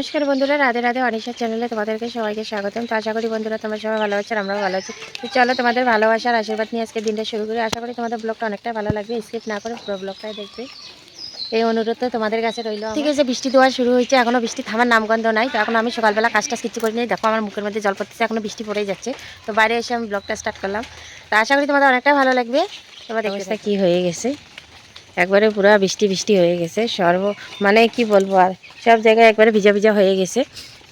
নমস্কার বন্ধুরা, রাধে রাধে অনিশার চ্যানেলে তোমাদেরকে সবাইকে স্বাগতম। তো আশা করি বন্ধুরা তোমরা সবাই ভালো আছো, আমরাও ভালো আছি। তো চলো তোমাদের ভালোবাসার আশীর্বাদ নিয়ে আজকে দিনটা শুরু করি। আশা করি তোমাদের ব্লগটা অনেকটা ভালো লাগবে, স্কিপ না করে পুরো ব্লগটাই দেখবে, এই অনুরোধ তো তোমাদের কাছে রইলো। ঠিক আছে, বৃষ্টি দেওয়া শুরু হয়েছে, এখনো বৃষ্টি থামার নামগন্ধ নাই। তো এখন আমি সকালবেলা কাজ কিছু করি নিই, দেখো আমার মুখের মধ্যে জল পড়তেছে, এখনো বৃষ্টি পড়েই যাচ্ছে। তো বাইরে এসে আমি ব্লগটা স্টার্ট করলাম। তো আশা করি তোমাদের অনেকটা ভালো লাগবে। তোমার অবস্থা কি হয়ে গেছে, একবারে পুরো বৃষ্টি বৃষ্টি হয়ে গেছে, মানে কি বলবো, আর সব জায়গায় একবারে ভিজা ভিজা হয়ে গেছে।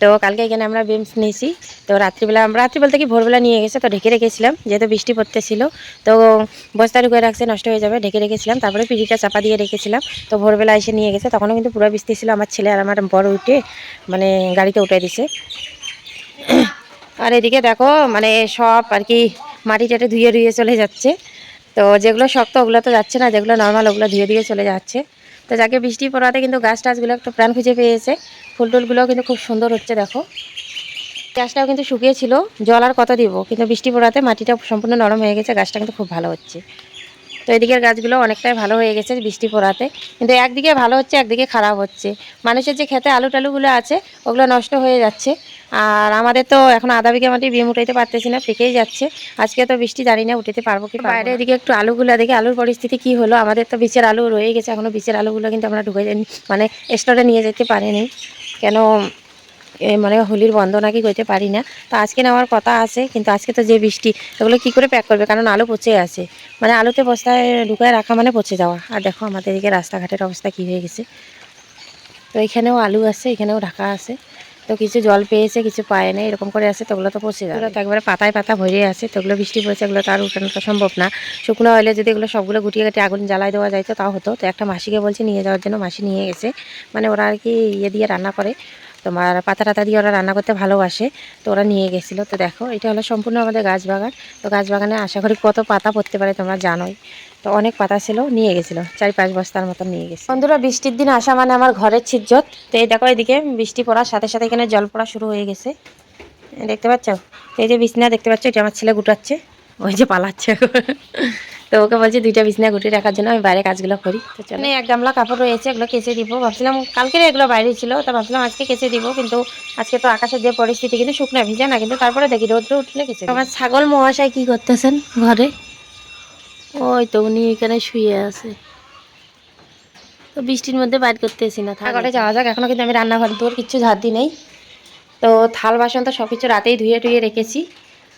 তো কালকে এখানে আমরা বেমস নিয়েছি। তো রাত্রি বলতে কি ভোরবেলা নিয়ে গেছে, তো ঢেকে রেখেছিলাম যেহেতু বৃষ্টি পড়তেছিল। তো বস্তা ঢুকে রাখছে, নষ্ট হয়ে যাবে, ঢেকে রেখেছিলাম। তারপরে পিড়িটা চাপা দিয়ে রেখেছিলাম। তো ভোরবেলা এসে নিয়ে গেছে, তখনও কিন্তু পুরো বৃষ্টি ছিল। আমার ছেলে আর আমার বড় উঠে মানে গাড়িতে উঠে দিছে। আর এদিকে দেখো মানে সব আর কি মাটি টাটে ধুয়ে ধুয়ে চলে যাচ্ছে। তো যেগুলো শক্ত ওগুলো তো যাচ্ছে না, যেগুলো নর্মাল ওগুলো ধীরে ধীরে চলে যাচ্ছে। তো যাকে বৃষ্টি পড়াতে কিন্তু গাছ টাছগুলো একটু প্রাণ খুঁজে পেয়েছে। ফুল টুলগুলোও কিন্তু খুব সুন্দর হচ্ছে দেখো। গাছটাও কিন্তু শুকিয়েছিল, জল আর কত দিব, কিন্তু বৃষ্টি পড়াতে মাটিটা সম্পূর্ণ নরম হয়ে গেছে, গাছটা কিন্তু খুব ভালো হচ্ছে। তো এদিকের গাছগুলো অনেকটাই ভালো হয়ে গেছে বৃষ্টি পড়াতে, কিন্তু একদিকে ভালো হচ্ছে একদিকে খারাপ হচ্ছে। মানুষের যে খেতে আলু টালুগুলো আছে ওগুলো নষ্ট হয়ে যাচ্ছে। আর আমাদের তো এখন আধা বিঘা মাটি বিম উঠাইতে পারতেছি না, পেকেই যাচ্ছে। আজকে তো বৃষ্টি জানি না উঠাতে পারবো কি বাইরে। এদিকে একটু আলুগুলো দেখে আলুর পরিস্থিতি কি হলো। আমাদের তো বীজের আলু রয়ে গেছে, এখনো বীজের আলুগুলো কিন্তু আমরা ঢুকে মানে স্টোরে নিয়ে যেতে পারিনি, কেন মানে হোলির বন্ধ নাকি করতে পারি না। তো আজকে নেওয়ার কথা আছে, কিন্তু আজকে তো যে বৃষ্টি, এগুলো কি করে প্যাক করবে, কারণ আলু পচে আছে। মানে আলুতে বস্তায় ঢুকায় রাখা মানে পচে যাওয়া। আর দেখো আমাদের এদিকে রাস্তাঘাটের অবস্থা কী হয়ে গেছে। তো এখানেও আলু আছে, এখানেও ঢাকা আছে। তো কিছু জল পেয়েছে, কিছু পায় না, এরকম করে আছে। তো ওগুলো তো পচে যাবে, তো একবারে পাতায় পাতা ভরে আছে। তো ওগুলো বৃষ্টি পড়েছে, এগুলো তো আর উঠানোটা সম্ভব না। শুকনো হলে যদি এগুলো সবগুলো গুটিয়ে কাটিয়ে আগুন জ্বালায় দেওয়া যায় তো তাও হতো। তো একটা মাসিকে বলছে নিয়ে যাওয়ার জন্য, মাসি নিয়ে গেছে। মানে ওরা আর কি ইয়ে দিয়ে রান্না করে, তোমার পাতা টাতা দিয়ে ওরা রান্না করতে ভালোবাসে। তো ওরা নিয়ে গেছিলো। তো দেখো এটা হলো সম্পূর্ণ আমাদের গাছ বাগান। তো গাছ বাগানে আশা করি কত পাতা পড়তে পারে তোমরা জানোই। তো অনেক পাতা ছিল, নিয়ে গেছিলো 4-5 বস্তার মতো নিয়ে গেছে। বন্ধুরা বৃষ্টির দিন আসা মানে আমার ঘরের ছিজ্জত। তো এই দেখো এদিকে বৃষ্টি পড়ার সাথে সাথে এখানে জল পড়া শুরু হয়ে গেছে, দেখতে পাচ্ছ। এই যে বিছনা দেখতে পাচ্ছ, এটা আমার ছেলে গুটাচ্ছে, ওই যে পালাচ্ছে। তো ওকে বলছি 2টা বিছনা গুটিয়ে রাখার জন্য, আমি বাইরে কাজগুলো করি। তো চলো, এক গামলা কাপড় রয়েছে, এগুলো কেচে দিব। ভাবছিলাম কালকের এগুলো বাইরে ছিল, তো ভাবছিলাম আজকে কেচে দিব, কিন্তু আজকে তো আকাশের যে পরিস্থিতি, কিন্তু শুকনা ভিজা না, কিন্তু তারপরে দেখি রোদ্র উঠলে কেচে। আমার ছাগল মহাশয় কি করতেছেন ঘরে, ওই তো উনি এখানে শুয়ে আছে। তো বৃষ্টির মধ্যে বাইর করতেছি না, ঘরে যাওয়া যাক। এখনো কিন্তু আমি রান্নাঘর তোর কিচ্ছু ঝাড় দিই নেই। তো থাল বাসন তো সব কিছু রাতেই ধুয়ে টুয়ে রেখেছি।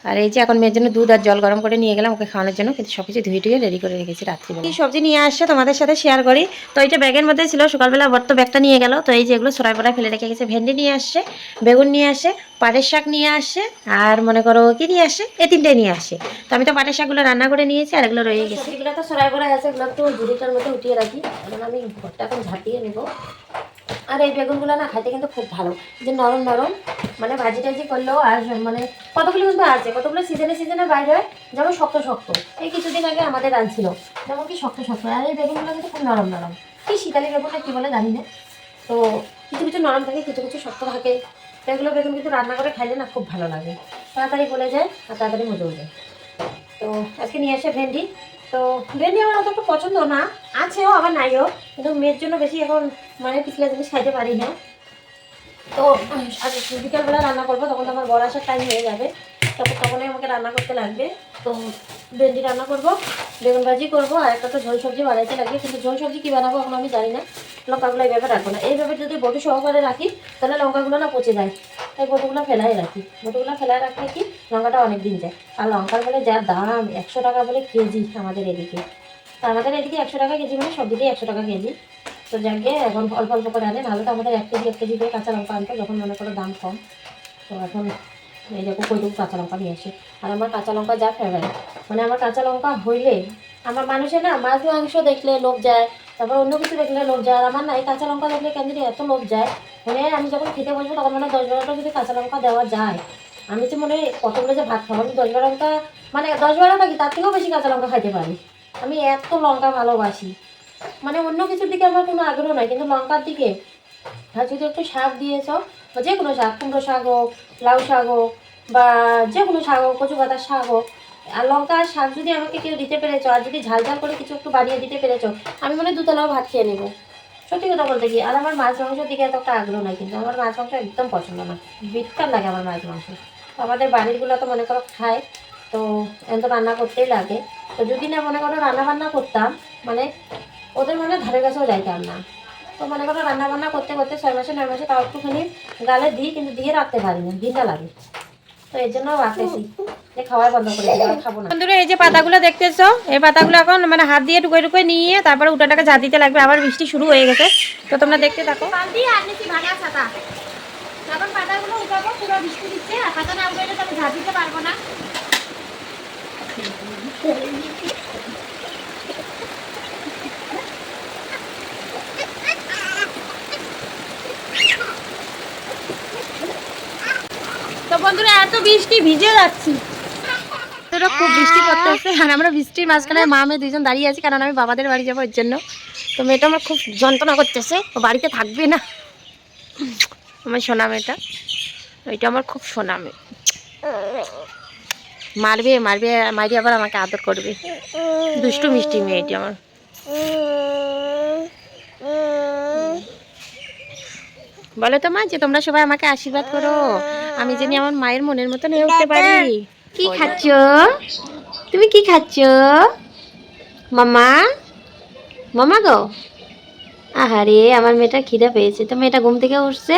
আর এই যে এখন মেয়ের জন্য দুধ আর জল গরম করে নিয়ে গেলাম ওকে খাওয়ানোর জন্য, কিন্তু সব কিছু ধুয়ে টুয়ে রেডি করে রেখেছি রাত্রিবেলা। এই সবজি নিয়ে আসছে তোমাদের সাথে শেয়ার করি। তো এইটা ব্যাগের মধ্যে ছিল, সকালবেলা বর্ত ব্যাগটা নিয়ে গেল। তো এই যে এগুলো সরাই পড়ায় ফেলে রেখে গেছে। ভেন্ডি নিয়ে আসছে, বেগুন নিয়ে আসে, পাটের শাক নিয়ে আসে, আর মনে করো কি নিয়ে আসে, এই 3টে নিয়ে আসে। তো আমি তো পাটের শাকগুলো রান্না করে নিয়েছি, আর এগুলো রয়ে গেছে। এগুলো তো সরাই পড়ায় আছে, এগুলো একটু ঝুড়িটার মধ্যে উঠিয়ে রাখি, কারণ আমি ঘরটা এখন ঝাঁটিয়ে নেবো। আর এই বেগুনগুলো না খাইতে কিন্তু খুব ভালো, যে নরম নরম, মানে ভাজি টাজি করলেও। আর মানে কতগুলো কিন্তু আছে, কতগুলো সিজনে সিজনে বাইরে হয়, যেমন শক্ত শক্ত। এই কিছুদিন আগে আমাদের আনছিল, যেমন কি শক্ত শক্ত। আর এই বেগুনগুলো কিন্তু খুব নরম নরম, কি শীতালি বেগুনটা কী বলে জানি না। তো কিছু কিছু নরম থাকে, কিছু কিছু শক্ত থাকে। তো এগুলো বেগুন কিন্তু রান্না করে খাইলে না খুব ভালো লাগে, তাড়াতাড়ি গলে যায় আর তাড়াতাড়ি মজেও যায়। তো আজকে নিয়ে আসে ভেন্ডি। তো ভেন্ডি আমার অত একটু পছন্দ না, আছেও আবার নাইও, কিন্তু মেয়ের জন্য বেশি এখন মানে পিছলা জিনিস খাইতে পারি না। তো আজ বিকালবেলা রান্না করবো, তখন তো আমার বড় আসার টাইম হয়ে যাবে, তখনই আমাকে রান্না করতে লাগবে। তো ভেন্ডি রান্না করবো, বেগুন ভাজি করবো, আর একটা তো ঝোল সবজি বানাইতে লাগবে, কিন্তু ঝোল সবজি কী বানাবো এখন আমি জানি না। লঙ্কাগুলো এইভাবে রাখবো না, এইভাবে যদি বটু সহকারে রাখি তাহলে লঙ্কাগুলো না পচে যায়। তাই বটুগুলো ফেলাই রাখি, বটুগুলো ফেলাই রাখলে কি লঙ্কাটা অনেক দিন যায়। আর লঙ্কার বলে যা দাম, 100 টাকা বলে কেজি আমাদের এদিকে। তো আমাদের এদিকে 100 টাকা কেজি, মানে সব দিকেই 100 টাকা কেজি। তো যাকে এখন অল্প অল্প করে আনে, নাহলে তো আমাদের 1 কেজি করে কাঁচা লঙ্কা আনতো যখন মনে করো দাম কম। তো এখন এই দেখো কইটুকু কাঁচা লঙ্কা নিয়ে আসে। আর আমার কাঁচা লঙ্কা যা ফেভারিট, মানে আমার কাঁচা লঙ্কা হইলে আমার মানুষের না মাছ মাংস দেখলে লোভ যায়, তারপর অন্য কিছু দেখলে লোভ যায়। আর আমার না এই কাঁচা লঙ্কা দেখলে কেন জানি এত লোভ যায়, মানে আমি যখন খেতে বসবো তখন মানে 10-12টা যদি কাঁচা লঙ্কা দেওয়া যায়, আমি যে মনে কতগুলো যে ভাত খাবো। আমি 10-12টা, মানে 10-12টা কি তার থেকেও বেশি কাঁচা লঙ্কা খাইতে পারি। আমি এত লঙ্কা ভালোবাসি, মানে অন্য কিছুর দিকে আমার কোনো আগ্রহ নয়, কিন্তু লঙ্কার দিকে। আর যদি একটু শাক দিয়েছ, বা যে কোনো শাক, কুমড়ো শাক হোক, লাউ শাক হোক, বা যে কোনো শাক হোক, কচু পাতার শাক হোক, আর লঙ্কা আর শাক যদি আমাকে কেউ দিতে পেরেছ, আর যদি ঝাল ঝাল করে কিছু একটু বানিয়ে দিতে পেরেছ, আমি মনে 2 তলাও ভাত খেয়ে নেবো। সত্যি কথা বলতে কি, আর আমার মাছ মাংসের দিকে এত একটা আগ্রহ নাই, কিন্তু আমার মাছ মাংস একদম পছন্দ না, বিটকার লাগে আমার মাছ মাংস। তো আমাদের বাড়িরগুলো তো মনে করো খায়, তো এখন তো রান্না করতেই লাগে। তো যদি না মনে করো রান্না বান্না করতাম, মানে ওদের মনে ধারে কাছেও যাইতাম না। তো মনে করো রান্না বান্না করতে করতে 6 মাসে 9 মাসে তাও একটুখানি গালে দিই, কিন্তু দিয়ে রাখতে পারি না, ঘৃণা লাগে। তো এর জন্য রাখতেছি যে খাওয়াই বন্ধ করে দিই, আর খাবো না। বন্ধুরা এই যে পাতাগুলো দেখতেছো, এই পাতাগুলো এখন মানে হাত দিয়ে টুকরে টুকরে নিয়ে তারপরে উঠাটাকে ঝাঁট দিতে লাগবে। আবার বৃষ্টি শুরু হয়ে গেছে, তো তোমরা দেখতে থাকো। এখন পাতাগুলো উঠাবো, পুরো বৃষ্টি দিচ্ছে, আর পাতা না উঠাইলে তো আমি ঝাঁট দিতে পারবো না। তো বন্ধুরা এত বৃষ্টি ভিজে যাচ্ছি, খুব বৃষ্টি পড়তেছে, আর আমরা বৃষ্টির মাঝখানে মা মেয়ে দুজন দাঁড়িয়ে আছি, কারণ আমি বাবাদের বাড়ি যাবো এর জন্য। তো মেয়েটা আমার খুব যন্ত্রণা করতেছে, ও বাড়িতে থাকবে না। আমার সোনা মেয়েটা, ওইটা আমার খুব সোনা মেয়ে, মারবে মারবে মারি আবার আমাকে আদর করবে, দুষ্টু মিষ্টি মেয়েটি আমার। বলো তো মা যে তোমরা সবাই আমাকে আশীর্বাদ করো, আমি জানি আমার মায়ের মনের মতন হয়ে উঠতে পারি। কি খাচ্ছ তুমি, কি খাচ্ছ মামা? মামা গো, আহারে আমার মেয়েটা খিদে পেয়েছে। তো মেয়েটা ঘুম থেকে উঠছে,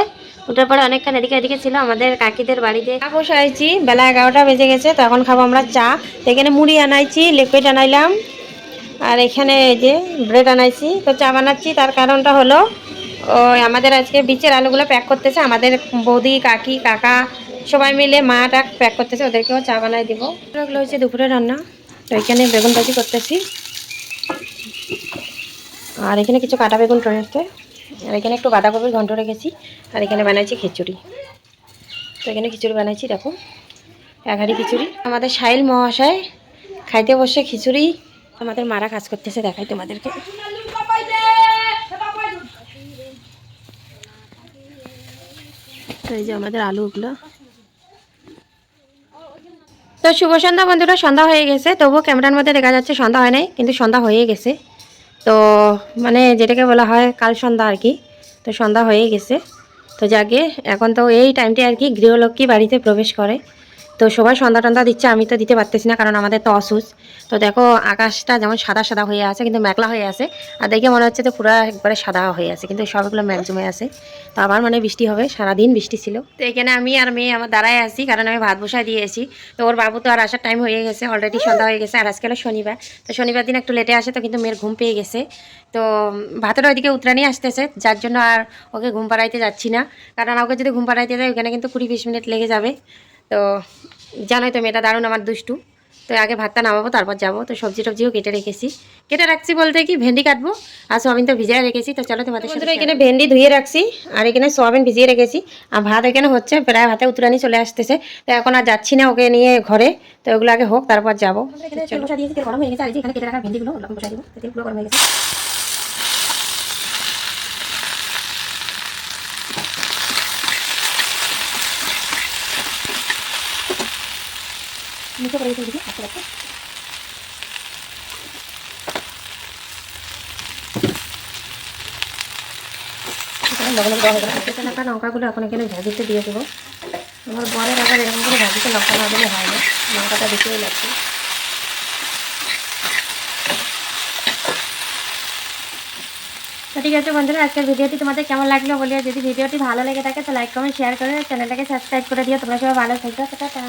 ওটার পরে অনেকক্ষণ এদিকে এদিকে ছিল আমাদের কাকিদের বাড়িতে। চা বসাইছি, বেলা 11টা বেজে গেছে, তো এখন খাবো আমরা চা। এখানে মুড়ি আনাইছি, লিকুইড আনাইলাম, আর এখানে এই যে ব্রেড আনাইছি। তো চা বানাচ্ছি, তার কারণটা হলো ওই আমাদের আজকে বিচের আলুগুলো প্যাক করতেছে আমাদের বৌদি, কাকি, কাকা সবাই মিলে, মাটা প্যাক করতেছে, ওদেরকেও চা বানাই দিব। এগুলো হচ্ছে দুপুরে রান্না। তো এখানে বেগুন ভাজি করতেছি, আর এখানে কিছু কাটা বেগুন রয়েছে, আর এখানে একটু বাঁধাকপির ঘন্ট রেখেছি, আর এখানে বানাইছি খিচুড়ি। তো এখানে খিচুড়ি বানাইছি, দেখো এক হাঁড়ি খিচুড়ি। আমাদের সাইল মহাশয় খাইতে বসে খিচুড়ি, আমাদের মারা কাজ করতেছে, দেখাই তোমাদেরকে। এই যে আমাদের আলুগুলো। তো শুভ সন্ধ্যা বন্ধুরা, সন্ধ্যা হয়ে গেছে, তবুও ক্যামেরার মধ্যে দেখা যাচ্ছে সন্ধ্যা হয় নাই, কিন্তু সন্ধ্যা হয়ে গেছে। তো মানে যেটাকে বলা হয় কাল সন্ধ্যা আর কি, তো সন্ধ্যা হয়ে গেছে। তো যাকে এখন তো এই টাইমটি আর কি গৃহলক্ষ্মী বাড়িতে প্রবেশ করে, তো সবাই সন্ধ্যা টন্ধা দিচ্ছে, আমি তো দিতে পারতেছি না, কারণ আমাদের তো অসুস্থ। তো দেখো আকাশটা যেমন সাদা সাদা হয়ে আছে, কিন্তু মেঘলা হয়ে আছে, আর দেখে মনে হচ্ছে তো পুরো একবারে সাদা হয়ে আছে, কিন্তু সবগুলো মেঘ জমে আছে। তো আবার মানে বৃষ্টি হবে, সারাদিন বৃষ্টি ছিল। তো এখানে আমি আর মেয়ে আমার দাঁড়ায় আছি, কারণ আমি ভাত বসায় দিয়েছি। তো ওর বাবু তো আর আসার টাইম হয়ে গেছে, অলরেডি সন্ধ্যা হয়ে গেছে, আর আজকে হলো শনিবার। তো শনিবার দিন একটু লেটে আসে, তো কিন্তু মেয়ের ঘুম পেয়ে গেছে। তো ভাতের ওইদিকে উতরানি আসতেছে, যার জন্য আর ওকে ঘুম পাড়াইতে যাচ্ছি না, কারণ ওকে যদি ঘুম পাড়াইতে যায় ওখানে কিন্তু 20-20 মিনিট লেগে যাবে। তো জানোই তো মেয়েটা দারুণ আমার দুষ্টু। তো আগে ভাতটা নামাবো, তারপর যাবো। তো সবজি টবজিও কেটে রেখেছি, কেটে রাখছি বলতে কি ভেন্ডি কাটবো, আর সোয়াবিন তো ভিজিয়ে রেখেছি। তো চলো তোমাদের সাথে, এখানে ভেন্ডি ধুয়ে রাখছি, আর এখানে সোয়াবিন ভিজিয়ে রেখেছি, আর ভাত এখানে হচ্ছে, প্রায় ভাতে উতরানি চলে আসতেছে। তো এখন আর যাচ্ছি না ওকে নিয়ে ঘরে, তো ওগুলো আগে হোক তারপর যাবো। বসা দিয়েছি, গরম হয়ে গেছে, আর এখানে কেটে রাখা ভেন্ডিগুলো বসাই দিব, তেলগুলো গরম হয়ে গেছে। নিচে করে দিতে আস্তে আস্তে। লঙ্কাগুলো এখন এখানে ভাজিতে দিয়ে দেবো। আমার বরের আবার এরকম করে ভাজিতে লঙ্কা না দিলে হয় না, লঙ্কাটা বেশিই লাগছে। তো ঠিক আছে বন্ধুরা, আজকের ভিডিওটি তোমাদের কেমন লাগলো বলিও। যদি ভিডিওটি ভালো লেগে থাকে তো লাইক কমেন্ট শেয়ার করে চ্যানেলটাকে সাবস্ক্রাইব করে দিও। তোমরা সবাই ভালো থাকবে, টাটা।